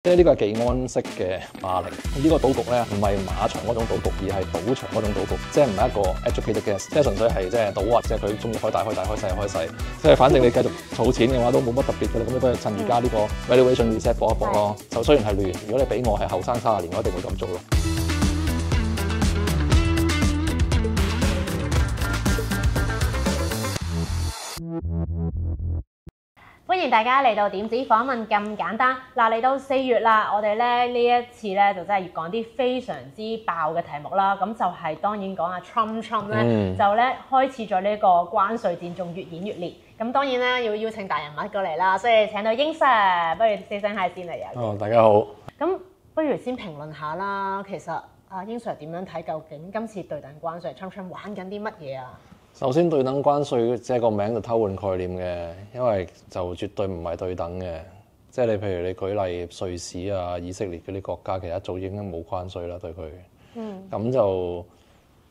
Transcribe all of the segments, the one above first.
即係呢個係技安式嘅霸凌。呢個賭局咧唔係馬場嗰種賭局，而係賭場嗰種賭局，即係唔係一個 educated guess， 即係純粹係即係賭啊，即係佢中意開大開大，開細開細，即係反正你繼續儲錢嘅話都冇乜特別嘅啦，咁你不如趁而家呢個 valuation reset 搏一搏咯。就雖然係亂，如果你俾我係後生30年，我一定會咁做咯。歡迎大家嚟到點子訪問咁簡單嗱，嚟到4月啦，我哋咧呢一次咧就真係要講啲非常之爆嘅題目啦。咁就係當然講阿 Trump 咧，就咧開始咗呢個關稅戰，仲越演越烈。咁當然咧要邀請大人物過嚟啦，所以請到英 Sir， 不如say聲 hi先嚟啊。大家好。咁不如先評論下啦，其實阿英 Sir 點樣睇？究竟今次對等關稅 Trump 玩緊啲乜嘢啊？首先對等關稅即係個名就偷換概念嘅，因為就絕對唔係對等嘅。即係你譬如你舉例瑞士啊、以色列嗰啲國家，其實一早已經冇關稅啦對佢。咁就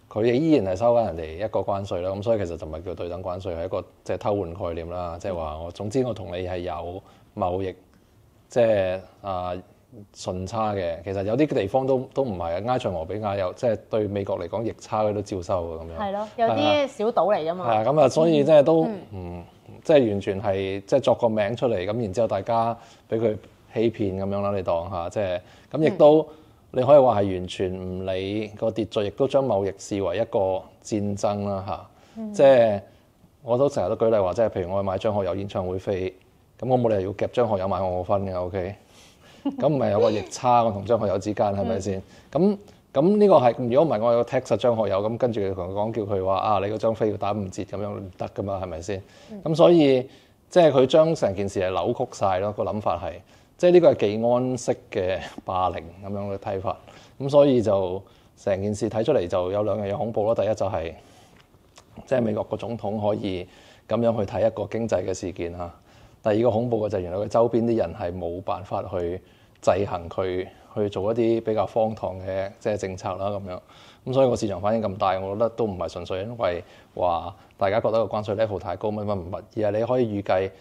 佢哋依然係收緊人哋一個關稅啦。咁所以其實就唔係叫對等關稅，係一個即係偷換概念啦。即係話我總之我同你係有貿易即係順差嘅，其實有啲地方都唔係啊，埃塞俄比亞有即係對美國嚟講逆差佢都照收嘅咁樣。係咯，有啲小島嚟㗎嘛。係啊，咁啊，所以即係都唔即係完全係即係作個名出嚟，咁然之後大家俾佢欺騙咁樣啦，你當下即係咁亦都你可以話係完全唔理個秩序，亦都將貿易視為一個戰爭啦嚇。即係我都成日都舉例話，即係譬如我去買張學友演唱會飛，咁我冇理由要夾張學友買我分嘅 ，OK？咁唔係有個逆差我同張學友之間係咪先？咁呢個係如果唔係我有個 text 張學友，咁跟住同佢講叫佢話啊，你嗰張飛要打5折咁樣唔得噶嘛，係咪先？咁所以即係佢將成件事係扭曲晒咯，個諗法係即係呢個係技安式嘅霸凌咁樣嘅睇法。咁所以就成件事睇出嚟就有2樣嘢恐怖咯。第一就係即係美國個總統可以咁樣去睇一個經濟嘅事件嚇。第二個恐怖嘅就係原來佢周邊啲人係冇辦法去制衡佢去做一啲比較荒唐嘅即係政策啦咁樣。咁所以個市場反應咁大，我覺得都唔係純粹因為話大家覺得個關稅 level 太高乜乜唔乜，而係你可以預計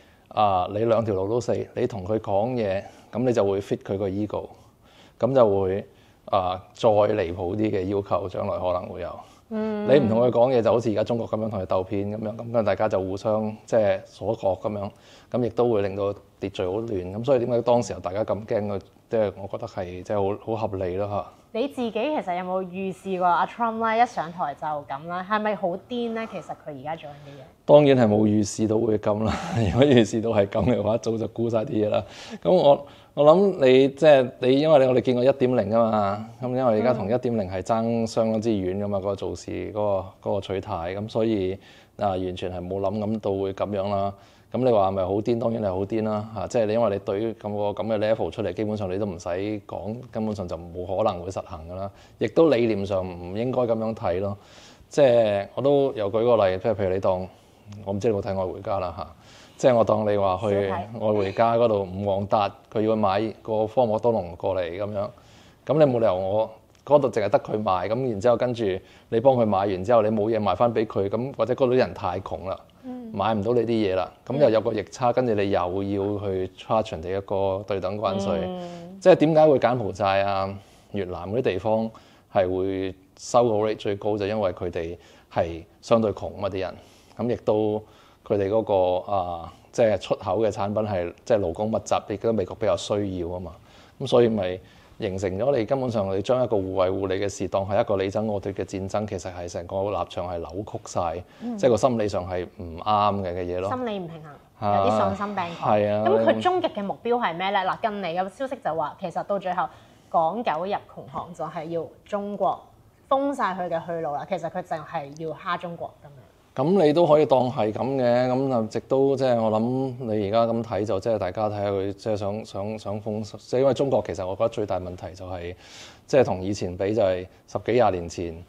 你2條路都死，你同佢講嘢，咁你就會 fit 佢個 ego， 咁就會再離譜啲嘅要求，將來可能會有。你唔同佢講嘢就好似而家中國咁樣同佢鬥片咁樣，咁大家就互相即係鎖國咁樣，咁亦都會令到秩序好亂。咁所以點解當時候大家咁驚佢？即係我覺得係即係好合理咯嚇。你自己其實有冇預示過阿 Trump 咧一上台就咁啦？係咪好癲咧？其實佢而家做緊嘅嘢。當然係冇預示到會咁啦。如果預示到係咁嘅話，早就估晒啲嘢啦。咁我諗你即係你，因為我哋見過 1.0 啊嘛。咁因為而家同 1.0 係爭相當之遠噶嘛，嗰個做事嗰個取態。咁所以完全係冇諗到會咁樣啦。咁你話係咪好癲？當然係好癲啦嚇！即係你因為你對於咁嘅 level 出嚟，基本上你都唔使講，根本上就冇可能會實行噶啦。亦都理念上唔應該咁樣睇咯。即係我都有舉個例，譬如你當我唔知你有冇睇《愛回家》啦嚇。即係我當你話去《愛回家》嗰度，吳旺達佢要買個科莫多龍過嚟咁樣，咁你冇理由我嗰度淨係得佢賣，咁然之後跟住你幫佢買完之後，你冇嘢賣翻俾佢，咁或者嗰度啲人太窮啦。買唔到你啲嘢啦，咁又有個逆差，跟住你又要去 charge 人哋一個對等關稅，即係點解會柬埔寨啊、越南嗰啲地方係會收個 rate 最高，就因為佢哋係相對窮啊啲人，咁亦都佢哋嗰個即係出口嘅產品係即係勞工密集，亦都美國比較需要啊嘛，咁所以咪形成咗你根本上你將一個互惠互利嘅事當係一個你爭我奪嘅戰爭，其實係成個立場係扭曲晒，即係個心理上係唔啱嘅嘢咯。心理唔平衡，有啲喪心病狂。係啊。咁佢終極嘅目標係咩咧？嗱，近嚟嘅消息就話，其實到最後港九入窮巷就係要中國封晒佢嘅去路啦。其實佢就係要蝦中國咁樣。咁你都可以當係咁嘅，咁就直到即係我諗你而家咁睇就即係大家睇下佢即係想封，即係因為中國其實我覺得最大問題就係即係同以前比就係10幾20年前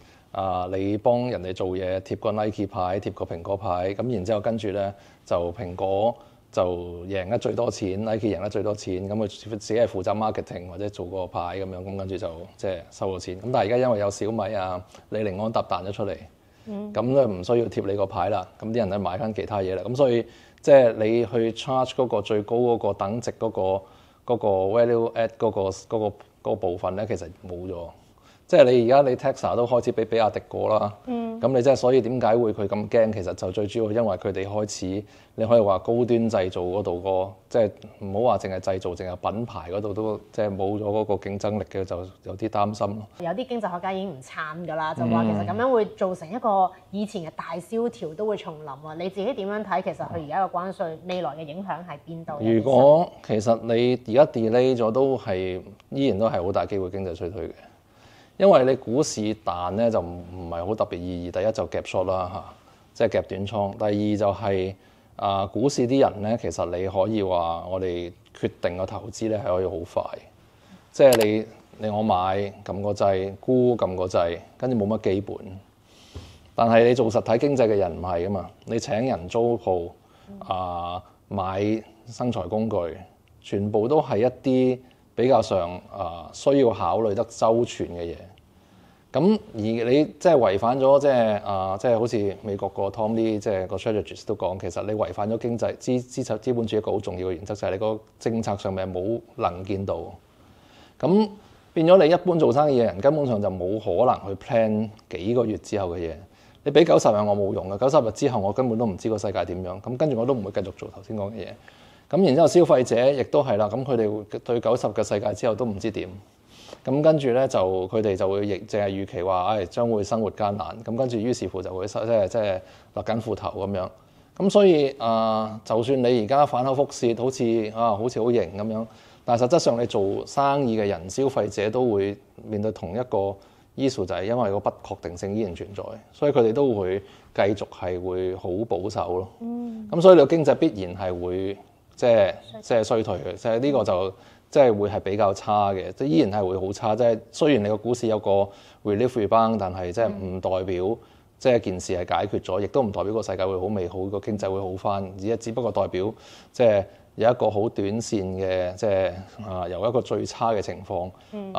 你幫人哋做嘢貼個 Nike 牌貼個蘋果牌，咁然之後跟住咧就蘋果就贏得最多錢 ，Nike 贏得最多錢，咁佢自己係負責 marketing 或者做個牌咁樣，咁跟住就即係收咗錢。咁但係而家因為有小米李寧安踏彈咗出嚟。咁咧唔需要貼你個牌啦，咁啲人咧買翻其他嘢啦，咁所以即係你去 charge 嗰個最高嗰個等值嗰嗰個 value add 嗰個部分咧，其實冇咗。即係你而家你 Tesla 都開始比亞迪過啦，咁你即係所以點解會佢咁驚？其實就最主要因為佢哋開始你可以話高端製造嗰度個，即係唔好話淨係製造，淨係品牌嗰度都即係冇咗嗰個競爭力嘅，就有啲擔心咯。有啲經濟學家已經唔撐㗎啦，就話其實咁樣會造成一個以前嘅大蕭條都會重臨啊！你自己點樣睇？其實佢而家嘅關稅未來嘅影響係邊度？如果其實你而家 delay 咗都係依然都係好大機會經濟衰退嘅。因為你股市彈咧就唔係好特別意義，第一就夾 short 啦嚇，即係夾短倉。第二就係、股市啲人咧，其實你可以話我哋決定個投資咧係可以好快，即係你我買撳個掣，沽撳個掣，跟住冇乜基本。但係你做實體經濟嘅人唔係噶嘛，你請人租鋪買生財工具，全部都係一啲比較上需要考慮得周全嘅嘢，咁而你即係違反咗即係好似美國個 Tom Lee 即係個 strategist 都講，其實你違反咗經濟資本主義一個好重要嘅原則，就係你個政策上面冇能見度，咁變咗你一般做生意嘅人根本上就冇可能去 plan 幾個月之後嘅嘢。你俾90日我冇用嘅，90日之後我根本都唔知個世界點樣，咁跟住我都唔會繼續做頭先講嘅嘢。咁然之後消費者亦都係啦，咁佢哋對90嘅世界之後都唔知點，咁跟住咧就佢哋就會亦淨係預期話，將會生活艱難，咁跟住於是乎就會即係勒緊褲頭咁樣。咁所以就算你而家反口覆舌，好似好型咁樣，但係實質上你做生意嘅人、消費者都會面對同一個 issue，就係因為個不確定性依然存在，所以佢哋都會繼續係會好保守咯。咁所以你個經濟必然係會即係衰退嘅，即係呢個就即係會係比較差嘅，即係依然係會好差。即係雖然你個股市有個 relief rebound，但係即係唔代表即係件事係解決咗，亦都唔代表個世界會好美好，個經濟會好翻。只不過代表即係有一個好短線嘅，即係由一個最差嘅情況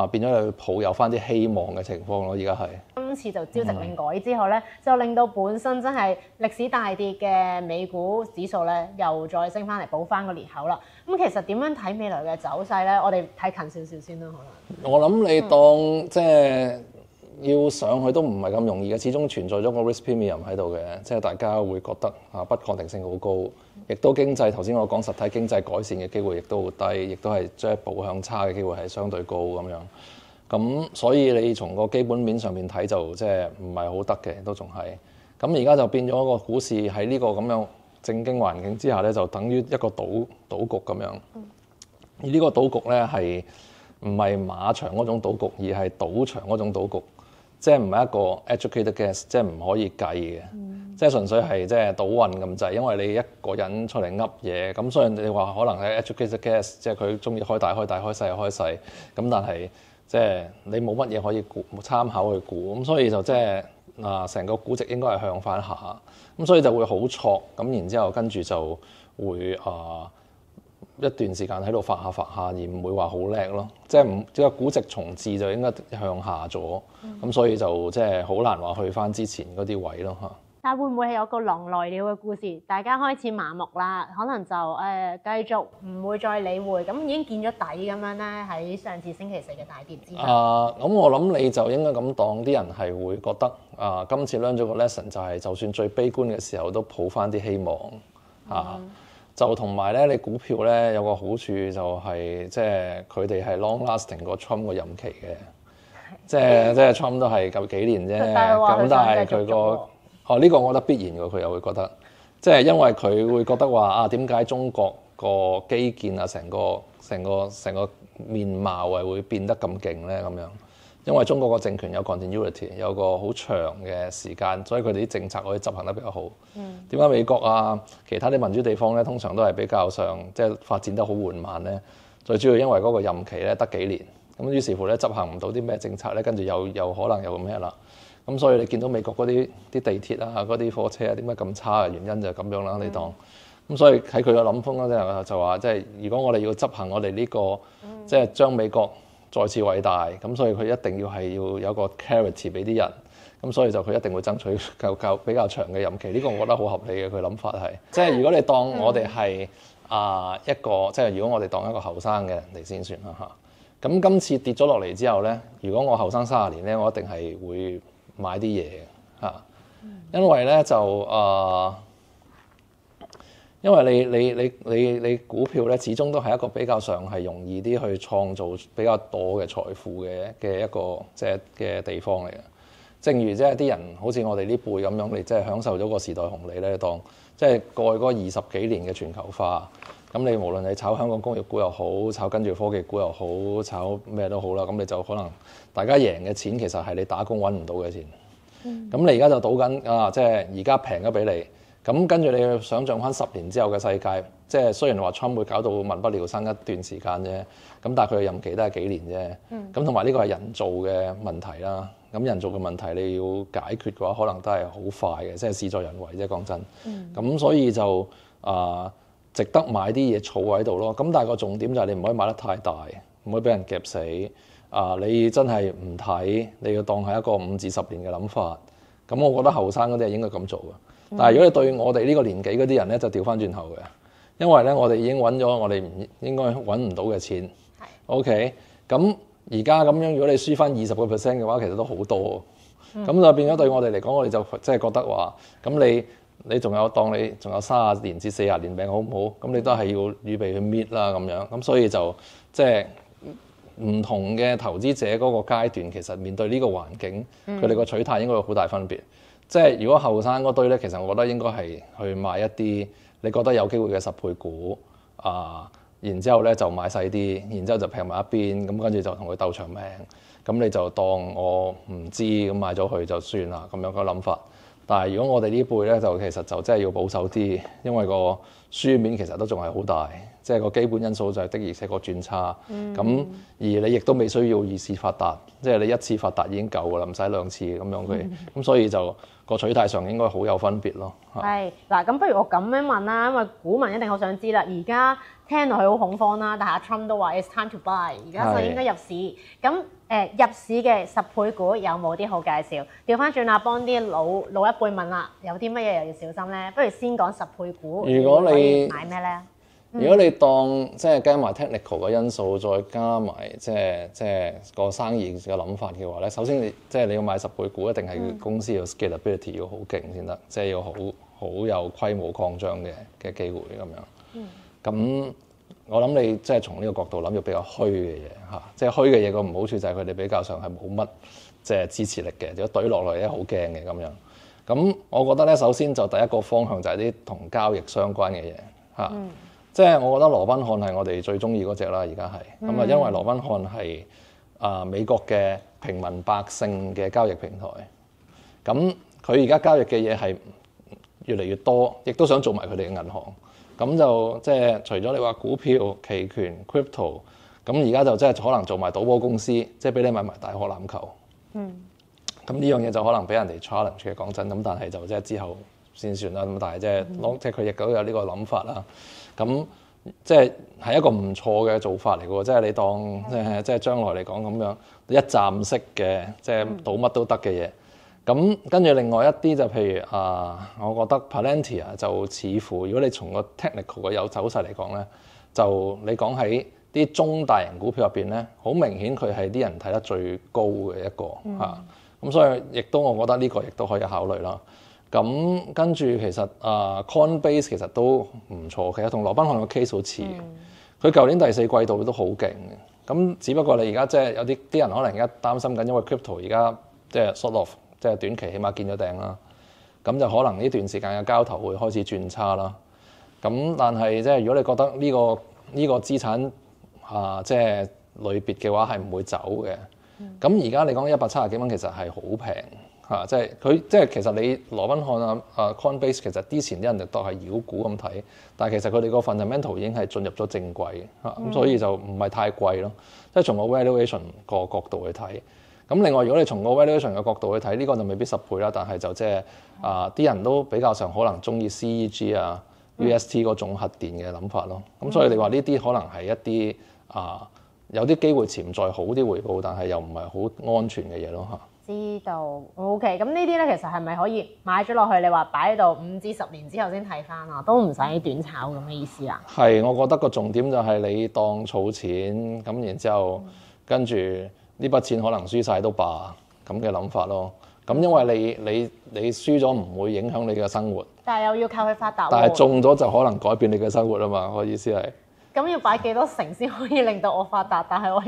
變咗去抱有翻啲希望嘅情況咯。而家係今次就朝夕令改之後咧，就令到本身真係歷史大跌嘅美股指數咧，又再升翻嚟補翻個裂口啦。咁其實點樣睇未來嘅走勢咧？我哋睇近少少先啦，可能。我諗你當即係要上去都唔係咁容易嘅，始終存在咗個 risk premium 喺度嘅，即係大家會覺得不確定性好高，亦都經濟頭先我講實體經濟改善嘅機會亦都好低，亦都係即係步向差嘅機會係相對高咁樣。咁所以你從個基本面上面睇就即係唔係好得嘅，都仲係。咁而家就變咗個股市喺呢個咁樣正經環境之下咧，就等於一個賭局咁樣。而呢個賭局咧係唔係馬場嗰種賭局，而係賭場嗰種賭局，即係唔係一個 educated guess， 即係唔可以計嘅，即係純粹係即係賭運咁滯。因為你一個人出嚟噏嘢，咁雖然你話可能係 educated guess， 即係佢中意開大開大，開細開細，咁但係即係你冇乜嘢可以參考去估，咁所以就即係成個估值應該係向翻下，咁所以就會好挫，咁然之後跟住就會一段時間喺度發下，而唔會話好叻咯，即係唔即係估值重置就應該向下咗，咁所以就即係好難話去翻之前嗰啲位咯嚇。但會唔會係有個狼來了嘅故事？大家開始麻木啦，可能就繼續唔會再理會，咁已經見咗底咁樣咧。喺上次星期四嘅大跌之後，咁我諗你就應該咁當，啲人係會覺得今次 learn 咗個 lesson 就係，就算最悲觀嘅時候都抱翻啲希望就同埋咧，你股票咧有個好處就係即係佢哋係 long lasting 過 Trump 個任期嘅，即係 Trump 都係夠幾年啫，咁但係佢個呢個我覺得必然嘅，佢又會覺得，即係因為佢會覺得話點解中國個基建成個面貌係會變得咁勁咧咁樣？因為中國個政權有 continuity， 有個好長嘅時間，所以佢哋啲政策可以執行得比較好。點解美國其他啲民主地方咧，通常都係比較上即係發展得好緩慢咧？最主要因為嗰個任期咧得幾年，咁於是乎咧執行唔到啲咩政策咧，跟住又可能又咩啦。咁所以你見到美國嗰啲地鐵嗰啲火車點解咁差嘅原因就係咁樣啦，你當。咁所以喺佢嘅諗風咧就話，即係如果我哋要執行我哋呢個，即係將美國再次偉大，咁所以佢一定要有個 clarity 俾啲人，咁所以就佢一定會爭取比較長嘅任期。呢個我覺得好合理嘅，佢諗法係，即係如果你當我哋係一個即係如果我哋當一個後生嘅人嚟先算啦嚇。咁今次跌咗落嚟之後咧，如果我後生30年咧，我一定係會買啲嘢嘅嚇，因為咧就因為你股票咧，始終都係一個比較上係容易啲去創造比較多嘅財富嘅一個即係嘅地方嚟嘅。正如即係啲人好似我哋呢輩咁樣，你即係享受咗個時代紅利咧，當即係過去嗰20幾年嘅全球化，咁你無論你炒香港工業股又好，炒跟住科技股又好，炒咩都好啦，咁你就可能大家贏嘅錢其實係你打工揾唔到嘅錢。咁你而家就賭緊即係而家平咗俾你。咁跟住你想象翻10年之後嘅世界，即係雖然話 Trump 會搞到民不聊生一段時間啫，咁但係佢嘅任期都係幾年啫。咁同埋呢個係人造嘅問題啦。咁人造嘅問題你要解決嘅話，可能都係好快嘅，即係事在人為啫。講真，咁所以就值得買啲嘢儲喺度咯。咁但係個重點就係你唔可以買得太大，唔可以俾人夾死。你真係唔睇，你要當係一個5至10年嘅諗法。咁我覺得後生嗰啲係應該咁做嘅。但係如果你對我哋呢個年紀嗰啲人咧，就調翻轉頭嘅，因為咧我哋已經揾咗我哋唔應該揾唔到嘅錢。OK， 咁而家咁樣，如果你輸翻20% 嘅話，其實都好多。咁就變咗對我哋嚟講，我哋就即係覺得話，咁你仲有當你仲有30年至40年命好唔好？咁你都係要預備去搣啦咁樣。咁所以就即係唔同嘅投資者嗰個階段，其實面對呢個環境，佢哋個取態應該有好大分別。即係如果後生嗰堆咧，其實我覺得應該係去買一啲你覺得有機會嘅10倍股然之後咧就買細啲，然之後就劈埋一邊，咁跟住就同佢鬥長命，咁你就當我唔知咁買咗佢就算啦，咁樣個諗法。但係如果我哋呢輩咧，就其實就真係要保守啲，因為個輸面其實都仲係好大，即係個基本因素就係的而且確轉差。咁而你亦都未需要二次發達，即係你一次發達已經夠㗎啦，唔使2次咁樣佢。咁所以就個取態上應該好有分別咯。係嗱，咁不如我咁樣問啦，因為股民一定好想知啦。而家聽落去好恐慌啦，但係阿 Trump 都話 It's time to buy， 而家就應該入市。咁入市嘅10倍股有冇啲好介紹？調翻轉啦，幫啲老一輩問啦，有啲乜嘢又要小心咧？不如先講10倍股，如果你買咩咧？如果你當即係加埋 technical 嘅因素，再加埋即係個生意嘅諗法嘅話咧，首先你要買10倍股，一定係公司要 scalability 要好勁先得，即係要好有規模擴張嘅機會咁樣。咁我諗你即係從呢個角度諗，要比較虛嘅嘢嚇，即係虛嘅嘢個唔好處就係佢哋比較上係冇乜即係支持力嘅，如果懟落嚟咧好驚嘅咁樣。咁我覺得咧，首先就第一個方向就係啲同交易相關嘅嘢嚇。即係我覺得羅賓漢係我哋最中意嗰隻啦，而家係咁啊，因為羅賓漢係美國嘅平民百姓嘅交易平台。咁佢而家交易嘅嘢係越嚟越多，亦都想做埋佢哋嘅銀行。咁就即係除咗你話股票、期權、crypto， 咁而家就即係可能做埋賭波公司，即係俾你買埋大學籃球。咁呢樣嘢就可能俾人哋 challenge 嘅，講真。咁但係就即係之後先算啦。咁但係即係佢亦都有呢個諗法啦。咁即係一個唔錯嘅做法嚟嘅喎，即係你當即係將來嚟講咁樣一站式嘅，即係賭乜都得嘅嘢。咁跟住另外一啲就譬如我覺得 Palantir 就似乎如果你從個 technical 嘅有走勢嚟講咧，就你講喺啲中大型股票入邊咧，好明顯佢係啲人睇得最高嘅一個嚇。咁所以亦都我覺得呢個亦都可以考慮啦。咁跟住其實Coinbase 其實都唔錯，其實同羅賓漢嘅 case 好似。佢舊年第4季度都好勁嘅。咁只不過你而家即係有啲人可能而家擔心緊，因為 crypto 而家即係 sort of 即係短期起碼見咗頂啦。咁就可能呢段時間嘅交投會開始轉差啦。咁但係即係如果你覺得呢個資產即係類別嘅話係唔會走嘅。咁而家你講170幾蚊其實係好平。即係佢，即係其實你羅賓漢Coinbase 其實之前啲人就當係妖股咁睇，但係其實佢哋個 fundamental 已經係進入咗正軌咁所以就唔係太貴咯。即係從個 valuation 個角度去睇，咁另外如果你從個 valuation 嘅角度去睇，呢個就未必10倍啦，但係就即係啲人都比較上可能中意 CEG UST 嗰種核電嘅諗法咯。咁所以你話呢啲可能係一啲有啲機會潛在好啲回報，但係又唔係好安全嘅嘢咯嚇。知道 OK，咁呢啲咧其實係咪可以買咗落去？你話擺喺度5至10年之後先睇翻啊，都唔使短炒咁嘅意思啊？係，我覺得個重點就係你當儲錢咁，然之後跟住呢筆錢可能輸晒都罷咁嘅諗法咯。咁因為你輸咗唔會影響你嘅生活，但係又要靠佢發達喎。但係中咗就可能改變你嘅生活啊嘛。我意思係。咁要擺幾多成先可以令到我發達？但係我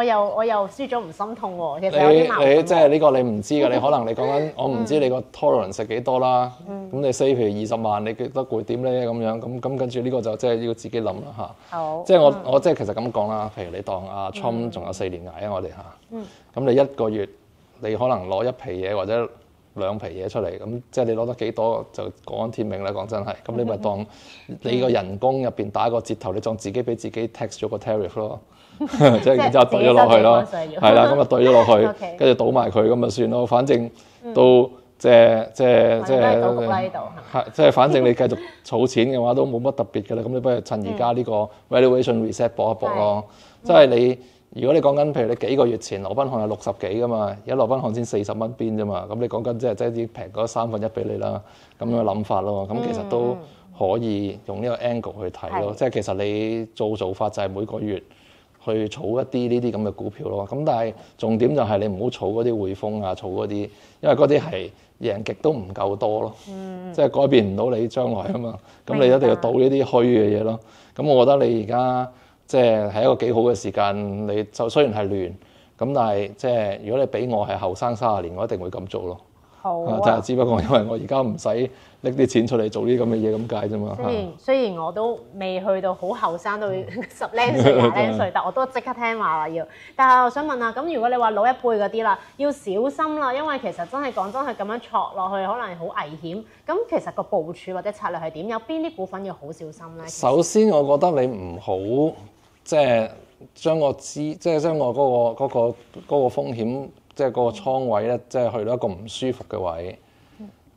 又輸咗唔心痛喎。其實有啲矛盾。你即係呢個你唔知㗎，你可能你講緊我唔知你個 tolerance 係幾多啦。咁你 say 譬如20萬，你覺得會點咧？咁樣咁跟住呢個就即係要自己諗啦嚇。好。即係我即係其實咁講啦。譬如你當阿 Trump 仲有4年捱啊，我哋嚇。咁你1個月你可能攞1皮嘢或者2皮嘢出嚟，咁即係你攞得幾多就講安天命啦。講真係，咁你咪當你個人工入邊打個折頭，你當自己俾自己 tax 咗個 tariff 咯，即係然之後對咗落去咯，係啦，咁啊對咗落去，跟住倒埋佢咁咪算咯。反正都即係反正你繼續儲錢嘅話都冇乜特別嘅啦。咁你不如趁而家呢個 valuation reset 搏一搏咯。即係你。如果你講緊譬如你幾個月前羅賓漢係60幾噶嘛，而家羅賓漢先40蚊邊啫嘛，咁你講緊即係已經平咗1/3俾你啦，咁樣嘅諗法咯，咁其實都可以用呢個 angle 去睇咯，即係其實你做法就係每個月去儲一啲呢啲咁嘅股票咯，咁但係重點就係你唔好儲嗰啲匯豐啊，儲嗰啲，因為嗰啲係贏極都唔夠多咯，即係改變唔到你將來啊嘛，咁你一定要賭呢啲虛嘅嘢咯，咁我覺得你而家。即係一個幾好嘅時間，你就雖然係亂，咁但係即係如果你俾我係後生30年，我一定會咁做咯。好啊，就係只不過因為我而家唔使拎啲錢出嚟做啲咁嘅嘢咁解啫嘛。雖然我都未去到好後生，到10零歲、20零歲，但我都即刻聽話啦要。但係我想問下，咁如果你話老一輩嗰啲啦，要小心啦，因為其實真係講真係咁樣錯落去，可能好危險。咁其實個部署或者策略係點？有邊啲股份要好小心咧？首先，我覺得你唔好。即係將我嗰個風險，即係嗰個倉位咧，即係去到一個唔舒服嘅位。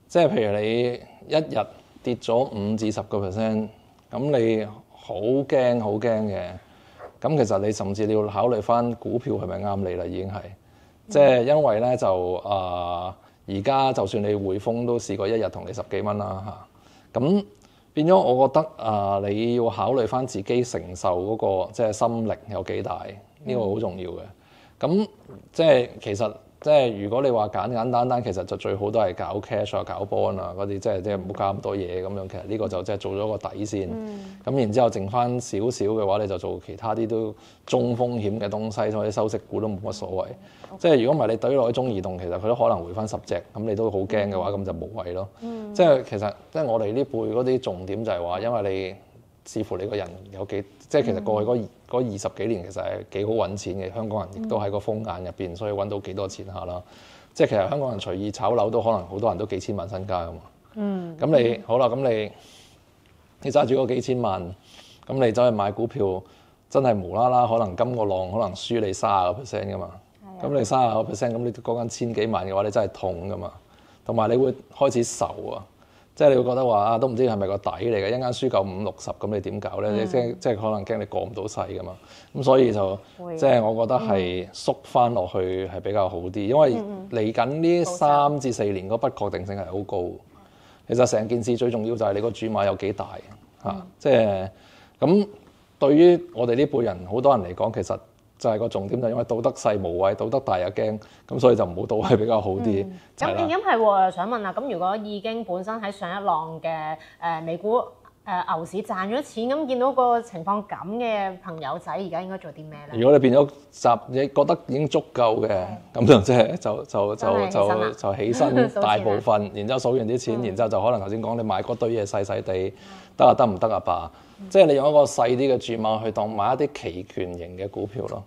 即係譬如你一日跌咗5至10%，咁你好驚嘅。咁其實你甚至你要考慮翻股票係咪啱你啦，已經係。即係因為咧就而家就算你匯豐都試過一日同你10幾蚊啦嚇，咁。變咗，我覺得你要考慮翻自己承受嗰個即係心力有幾大，呢個好重要嘅。咁即係其實即係如果你話簡簡單單，其實就最好都係搞 cash 啊、搞 bond 啊嗰啲，即係唔好搞咁多嘢咁樣。其實呢個就即係做咗個底先。咁然之後剩翻少少嘅話，你就做其他啲都中風險嘅東西，或者收息股都冇乜所謂。即係如果唔係你懟落去中移動，其實佢都可能回翻10隻，咁你都好驚嘅話，咁就無謂咯。即係其實即係我哋呢輩嗰啲重點就係話，因為你視乎你個人有幾，即係其實過去嗰20幾年其實係幾好揾錢嘅。香港人亦都喺個風眼入邊，所以揾到幾多錢下啦。即係其實香港人隨意炒樓都可能好多人都幾千萬身家噶嘛。咁你好啦，咁你揸住嗰幾千萬，咁你走去買股票，真係無啦啦可能今個浪可能輸你30% 噶嘛。咁你30%，咁你講緊千幾萬嘅話，你真係痛噶嘛。同埋你會開始愁啊，即係你會覺得話都唔知係咪個底嚟嘅，一間輸夠50-60，咁你點搞咧？你即係可能驚你過唔到世噶嘛。咁所以就即係我覺得係縮翻落去係比較好啲，因為嚟緊呢3至4年嗰不確定性係好高。其實成件事最重要就係你個注碼有幾大嚇，即係咁對於我哋呢輩人好多人嚟講，其實。就係個重點，就因為賭得細無謂，賭得大又驚，咁所以就唔好賭係比較好啲。咁係喎，想問啦，咁如果已經本身喺上一浪嘅美股牛市賺咗錢，咁見到個情況咁嘅朋友仔，而家應該做啲咩咧？如果你變咗你覺得已經足夠嘅，咁就即係就起身大部分，然之後數完啲錢，然之後就可能頭先講你買嗰堆嘢細細地，得唔得啊爸？即係你用一個細啲嘅注碼去當買一啲期權型嘅股票咯，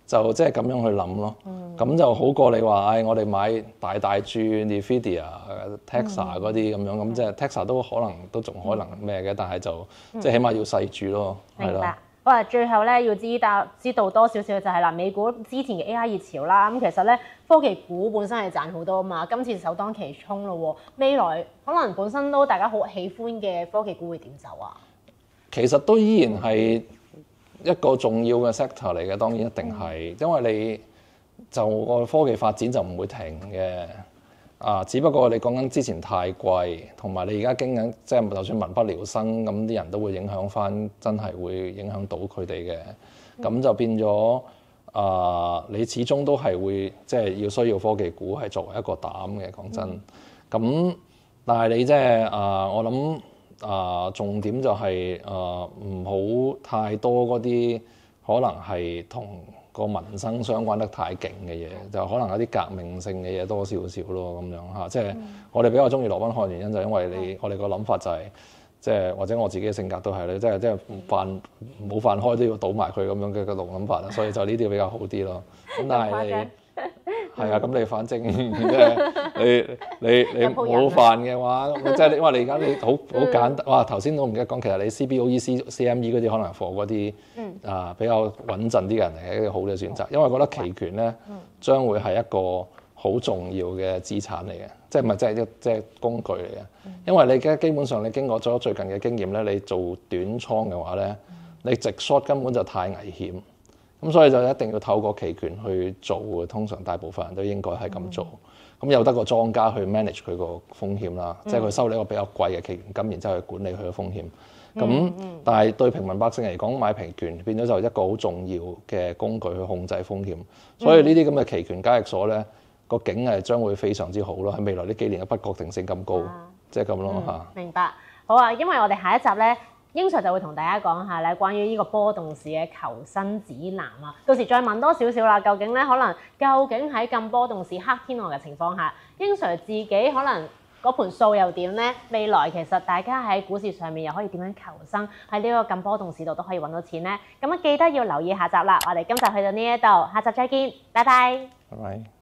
就即係咁樣去諗咯。咁就好過你話，我哋買大注 Nvidia、Tesla 嗰啲咁樣，咁即係 Tesla 都可能都仲可能咩嘅，但係就即係起碼要細注咯，係啦。好啊，最後咧要知道多少少就係啦，美股之前嘅 AI 熱潮啦，咁其實咧科技股本身係賺好多啊嘛，今次首當其衝咯喎，未來可能本身都大家好喜歡嘅科技股會點走啊？其實都依然係一個重要嘅 sector 嚟嘅，當然一定係，因為你就個科技發展就唔會停嘅。只不過你講緊之前太貴，同埋你而家經緊，即係就算民不聊生，咁啲人都會影響翻，真係會影響到佢哋嘅。咁就變咗你始終都係會即係要需要科技股係作為一個膽嘅，講真。咁但係你即係我諗重點就係唔好太多嗰啲可能係同個民生相關得太勁嘅嘢，就可能有啲革命性嘅嘢多少少咯，咁樣嚇。即係我哋比較中意羅賓漢嘅原因就係因為我哋個諗法就係即係或者我自己嘅性格都係咧，即係冇飯開都要倒埋佢咁樣嘅個諗法啦，所以就呢啲比較好啲咯。咁但係你係啊，咁你反正即係你冇飯嘅話，即係因為你而家你好簡單。哇！頭先我唔記得講，其實你 CBOE、CME 嗰啲可能係 for 嗰啲比較穩陣啲嘅人嚟嘅一個好嘅選擇，因為我覺得期權咧將會係一個好重要嘅資產嚟嘅，即係唔係即係工具嚟嘅。因為你而家基本上你經過咗最近嘅經驗咧，你做短倉嘅話咧，你直 short 根本就太危險。咁所以就一定要透過期權去做嘅，通常大部分人都應該係咁做。咁有得個莊家去 manage 佢個風險啦，即係佢收你一個比較貴嘅期權金，然之後去管理佢嘅風險。咁但係對平民百姓嚟講，買期權變咗就一個好重要嘅工具去控制風險。所以呢啲咁嘅期權交易所咧，個景係將會非常之好咯。喺未來呢幾年嘅不確定性咁高，即係咁咯嚇。明白，好啊，因為我哋下一集咧，英 Sir 就會同大家講下咧關於呢個波動市嘅求生指南啊，到時再問多少少啦。究竟喺咁波動市黑天鵝嘅情況下，英 Sir 自己可能嗰盤數又點咧？未來其實大家喺股市上面又可以點樣求生？喺呢個咁波動市度都可以揾到錢咧。咁記得要留意下集啦。我哋今集去到呢一度，下集再見，拜拜。拜拜。